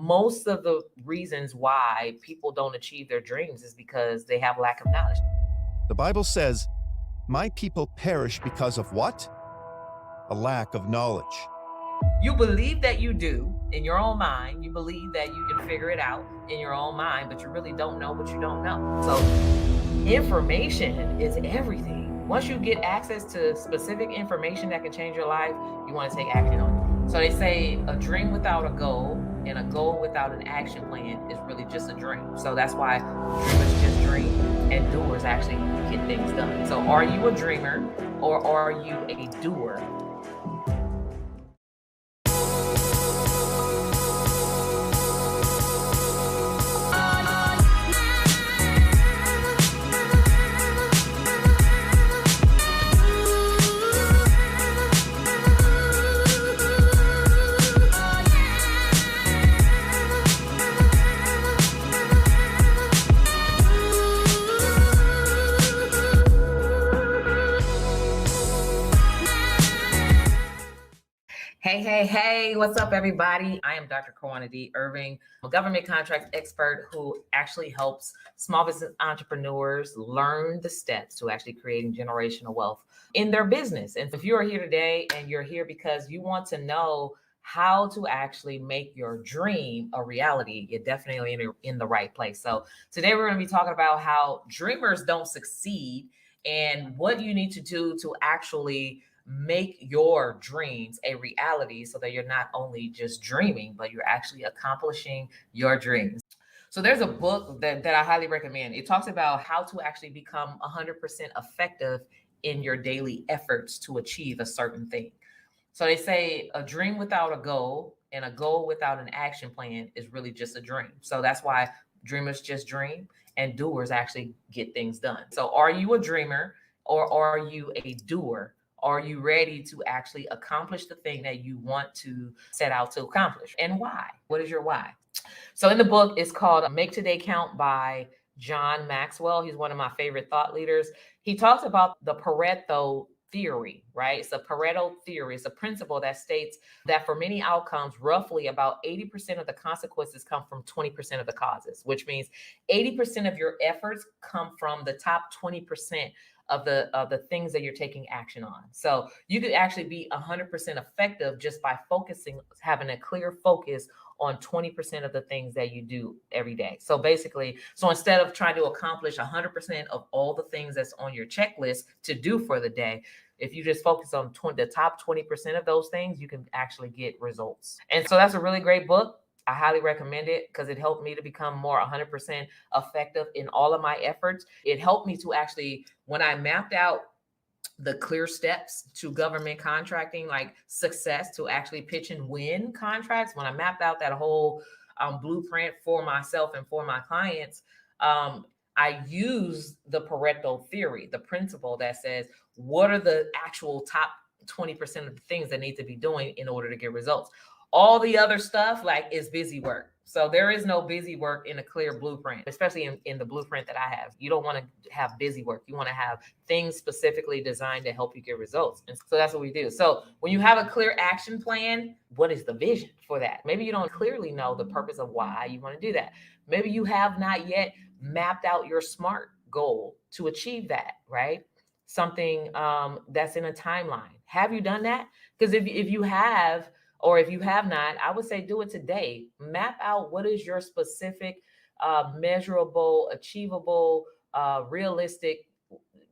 most of the reasons why people don't achieve their dreams is because they have lack of knowledge. The Bible says, "My people perish because of what? A lack of knowledge." You believe that you do in your own mind. You believe that you can figure it out in your own mind, but you really don't know what you don't know. So information is everything. Once you get access to specific information that can change your life, you want to take action on it. So they say a dream without a goal and a goal without an action plan is really just a dream. So that's why dreamers just dream and doers actually get things done. So are you a dreamer or are you a doer? Hey, what's up, everybody? I am Dr. Karwanna D. Irving, a government contract expert who actually helps small business entrepreneurs learn the steps to actually creating generational wealth in their business. And if you are here today and you're here because you want to know how to actually make your dream a reality, you're definitely in the right place. So today we're going to be talking about how dreamers don't succeed and what you need to do to actually make your dreams a reality so that you're not only just dreaming, but you're actually accomplishing your dreams. So there's a book that I highly recommend. It talks about how to actually become 100% effective in your daily efforts to achieve a certain thing. So they say a dream without a goal and a goal without an action plan is really just a dream. So that's why dreamers just dream and doers actually get things done. So are you a dreamer or are you a doer? Are you ready to actually accomplish the thing that you want to set out to accomplish? And why? What is your why? So in the book, it's called Make Today Count by John Maxwell. He's one of my favorite thought leaders. He talks about the Pareto theory, right? It's a Pareto theory. It's a principle that states that for many outcomes, roughly about 80% of the consequences come from 20% of the causes, which means 80% of your efforts come from the top 20% of the things that you're taking action on. So you could actually be 100% effective just by focusing, having a clear focus on 20% of the things that you do every day. So basically, so instead of trying to accomplish 100% of all the things that's on your checklist to do for the day, if you just focus on the top 20% of those things, you can actually get results. And so that's a really great book. I highly recommend it because it helped me to become more 100% effective in all of my efforts. It helped me to actually, when I mapped out the clear steps to government contracting, like success to actually pitch and win contracts, when I mapped out that whole blueprint for myself and for my clients, I use the Pareto theory, the principle that says, what are the actual top 20% of the things that need to be doing in order to get results? All the other stuff is busy work. So there is no busy work in a clear blueprint, especially in the blueprint that I have. You don't want to have busy work. You want to have things specifically designed to help you get results. And so that's what we do. So when you have a clear action plan, what is the vision for that? Maybe you don't clearly know the purpose of why you want to do that. Maybe you have not yet mapped out your SMART goal to achieve that, right? Something that's in a timeline. Have you done that? Because if you have, or if you have not, I would say do it today. Map out what is your specific, measurable, achievable, realistic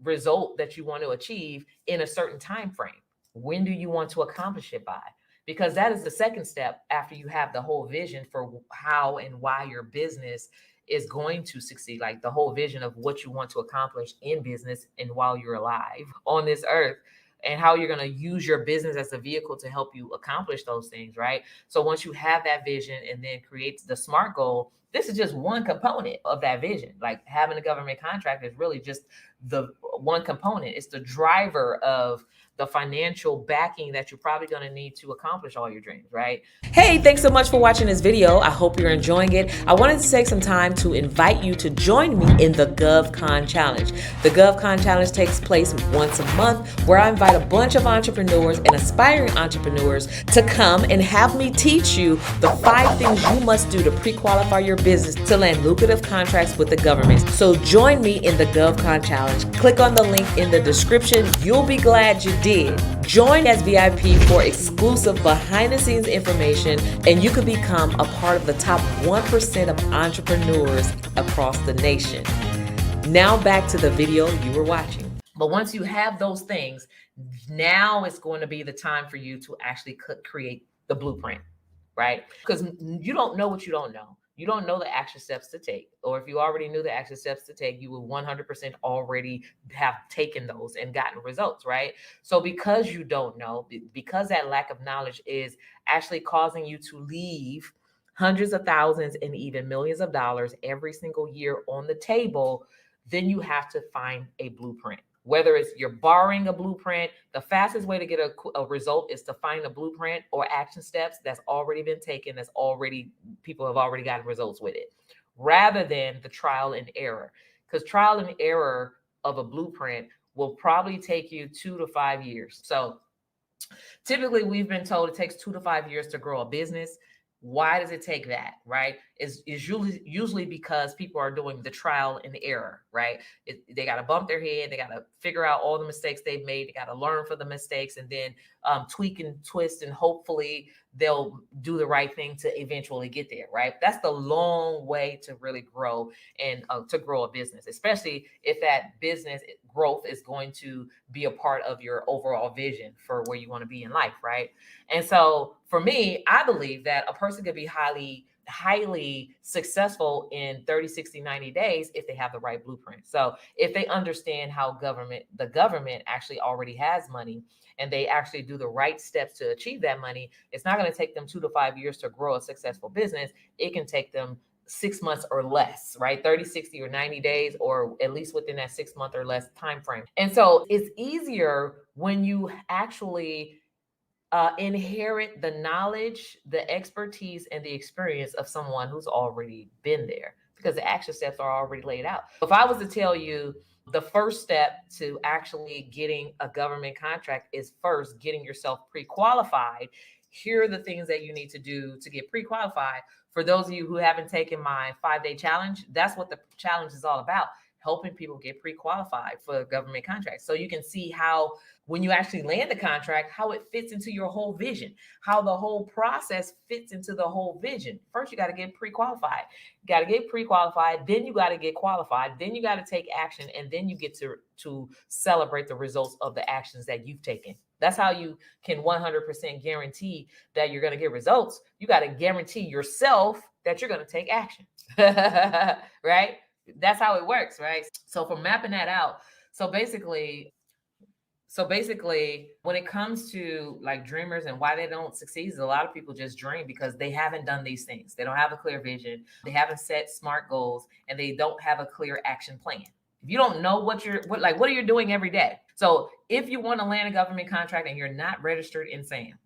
result that you want to achieve in a certain time frame. When do you want to accomplish it by? Because that is the second step after you have the whole vision for how and why your business is going to succeed, like the whole vision of what you want to accomplish in business and while you're alive on this earth, and how you're going to use your business as a vehicle to help you accomplish those things, right? So once you have that vision and then create the SMART goal, this is just one component of that vision. Like having a government contract is really just the one component. It's the driver of the financial backing that you're probably going to need to accomplish all your dreams, right? Hey, thanks so much for watching this video. I hope you're enjoying it. I wanted to take some time to invite you to join me in the GovCon Challenge. The GovCon Challenge takes place once a month, where I invite a bunch of entrepreneurs and aspiring entrepreneurs to come and have me teach you the 5 things you must do to pre-qualify your business to land lucrative contracts with the government. So join me in the GovCon Challenge. Click on the link in the description. You'll be glad you did. Join as VIP for exclusive behind-the-scenes information, and you could become a part of the top 1% of entrepreneurs across the nation. Now back to the video you were watching. But once you have those things, now it's going to be the time for you to actually create the blueprint, right? Because you don't know what you don't know. You don't know the action steps to take. Or if you already knew the action steps to take, you would 100% already have taken those and gotten results, right? So because you don't know, because that lack of knowledge is actually causing you to leave hundreds of thousands and even millions of dollars every single year on the table, then you have to find a blueprint. Whether it's you're borrowing a blueprint, the fastest way to get a result is to find a blueprint or action steps that's already been taken, people have already gotten results with it, rather than the trial and error. Because trial and error of a blueprint will probably take you 2 to 5 years. So typically we've been told it takes 2 to 5 years to grow a business. Why does it take that, right? Is usually because people are doing the trial and error, right? They got to bump their head. They got to figure out all the mistakes they've made. They got to learn from the mistakes and then tweak and twist, and hopefully they'll do the right thing to eventually get there, right? That's the long way to really grow and to grow a business, especially if that business growth is going to be a part of your overall vision for where you want to be in life, right? And so for me, I believe that a person could be highly successful in 30, 60, 90 days if they have the right blueprint. So if they understand how the government actually already has money and they actually do the right steps to achieve that money, it's not going to take them 2 to 5 years to grow a successful business. It can take them 6 months or less, right? 30, 60, or 90 days, or at least within that 6 month or less time frame. And so it's easier when you actually inherit the knowledge, the expertise, and the experience of someone who's already been there, because the action steps are already laid out. If I was to tell you the first step to actually getting a government contract is first getting yourself pre-qualified, here are the things that you need to do to get pre-qualified. For those of you who haven't taken my 5-day challenge, that's what the challenge is all about, helping people get pre-qualified for government contracts. So you can see how when you actually land the contract, how it fits into your whole vision, how the whole process fits into the whole vision. First, you got to get pre-qualified. You got to get pre-qualified, then you got to get qualified, then you got to take action, and then you get to celebrate the results of the actions that you've taken. That's how you can 100% guarantee that you're going to get results. You got to guarantee yourself that you're going to take action, right? That's how it works, right? So for mapping that out, so basically, when it comes to like dreamers and why they don't succeed, is a lot of people just dream because they haven't done these things. They don't have a clear vision. They haven't set smart goals, and they don't have a clear action plan. If you don't know what are you doing every day? So if you want to land a government contract and you're not registered in SAM,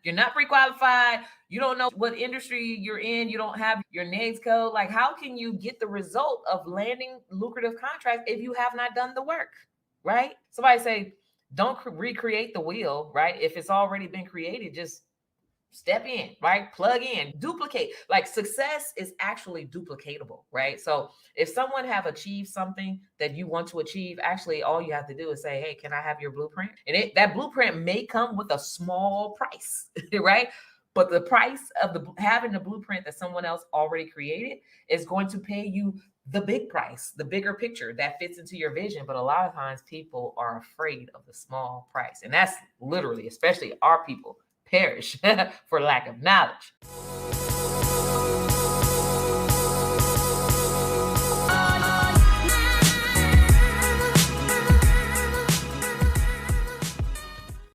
you're not pre-qualified, you don't know what industry you're in, you don't have your NAICS code, like how can you get the result of landing lucrative contracts if you have not done the work, right? Somebody say, don't recreate the wheel, right? If it's already been created, just step in, right? Plug in, duplicate. Like success is actually duplicatable, right? So if someone have achieved something that you want to achieve, actually all you have to do is say, hey, can I have your blueprint? And that blueprint may come with a small price, right? But the price of having the blueprint that someone else already created is going to pay you the big price, the bigger picture that fits into your vision. But a lot of times people are afraid of the small price. And that's literally, especially our people, perish for lack of knowledge.